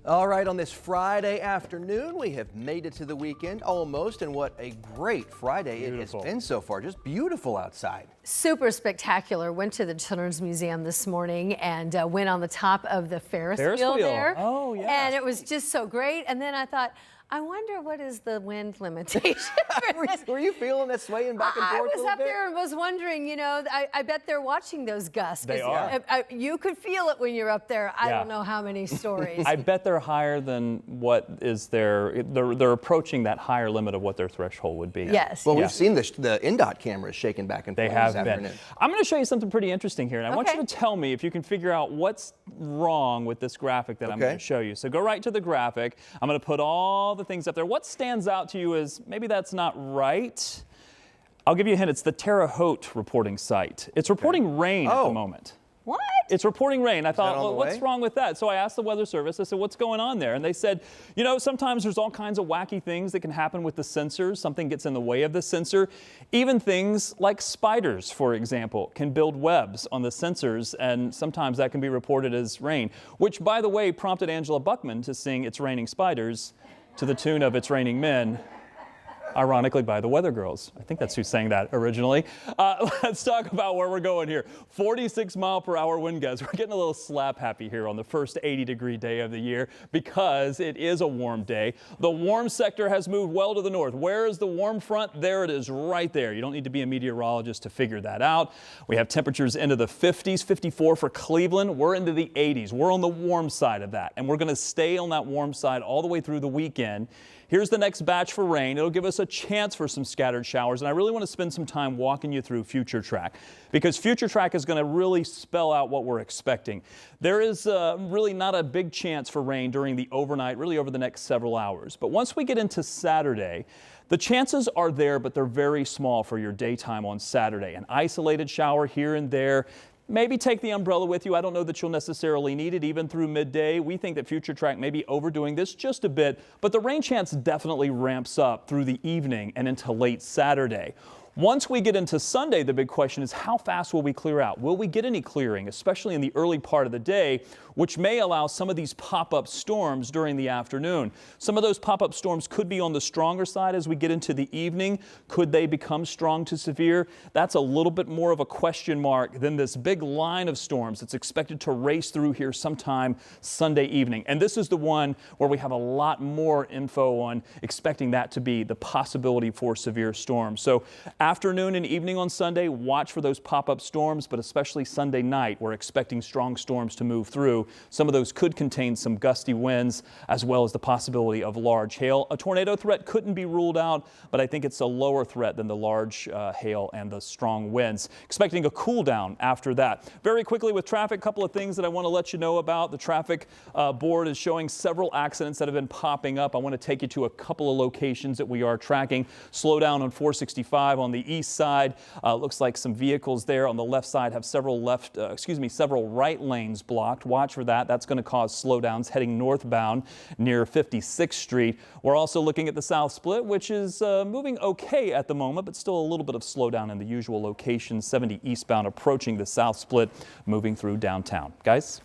All right, on this Friday afternoon, we have made it to the weekend almost, and what a great Friday it has been so far. Just beautiful outside. Super spectacular. Went to the Children's Museum this morning and went on the top of the Ferris wheel there. Oh, yeah. And it was just so great. And then I thought, I wonder what is the wind limitation for this? Were you feeling that swaying back and forth? I was up there and was wondering, you know, I bet they're watching those gusts. They are. You could feel it when you're up there. I don't know how many stories. I bet they're higher than what is their, they're approaching that higher limit of what their threshold would be. Yes. Well, we've seen the NDOT cameras shaking back and forth They have this been. afternoon. I'm going to show you something pretty interesting here, and I want you to tell me if you can figure out what's wrong with this graphic that I'm going to show you. So go right to the graphic. I'm going to put all the things up there. What stands out to you is maybe that's not right. I'll give you a hint. It's the Terre Haute reporting site. It's reporting rain at the moment. What? It's reporting rain. I thought, well, what's way? wrong with that? So I asked the Weather Service, I said, what's going on there? And they said, you know, sometimes there's all kinds of wacky things that can happen with the sensors. Something gets in the way of the sensor. Even things like spiders, for example, can build webs on the sensors, and sometimes that can be reported as rain, which, by the way, prompted Angela Buckman to sing It's Raining Spiders to the tune of It's Raining Men, ironically by the Weather Girls. I think that's who sang that originally. Let's talk about where we're going here. 46-mile-per-hour wind gusts. We're getting a little slap happy here on the first 80-degree day of the year because it is a warm day. The warm sector has moved well to the north. Where is the warm front? There it is right there. You don't need to be a meteorologist to figure that out. We have temperatures into the 50s, 54 for Cleveland. We're into the 80s. We're on the warm side of that, and we're going to stay on that warm side all the way through the weekend. Here's the next batch for rain. It'll give us a chance for some scattered showers, and I really want to spend some time walking you through Future Track because Future Track is going to really spell out what we're expecting. There is really not a big chance for rain during the overnight, really over the next several hours. But once we get into Saturday, the chances are there, but they're very small for your daytime on Saturday. An isolated shower here and there. Maybe take the umbrella with you. I don't know that you'll necessarily need it even through midday. We think that Future Track may be overdoing this just a bit, but the rain chance definitely ramps up through the evening and into late Saturday. Once we get into Sunday, the big question is how fast will we clear out? Will we get any clearing, especially in the early part of the day, which may allow some of these pop-up storms during the afternoon. Some of those pop-up storms could be on the stronger side as we get into the evening. Could they become strong to severe? That's a little bit more of a question mark than this big line of storms that's expected to race through here sometime Sunday evening. And this is the one where we have a lot more info on expecting that to be the possibility for severe storms. So afternoon and evening on Sunday, watch for those pop-up storms, but especially Sunday night, we're expecting strong storms to move through. Some of those could contain some gusty winds as well as the possibility of large hail. A tornado threat couldn't be ruled out, but I think it's a lower threat than the large hail and the strong winds. Expecting a cool down after that. Very quickly with traffic, a couple of things that I want to let you know about. The traffic board is showing several accidents that have been popping up. I want to take you to a couple of locations that we are tracking. Slow down on 465 on the east side. Looks like some vehicles there on the left side have several right lanes blocked. Watch for that. That's going to cause slowdowns heading northbound near 56th Street. We're also looking at the south split, which is moving okay at the moment, but still a little bit of slowdown in the usual location. 70 eastbound approaching the south split, moving through downtown. Guys?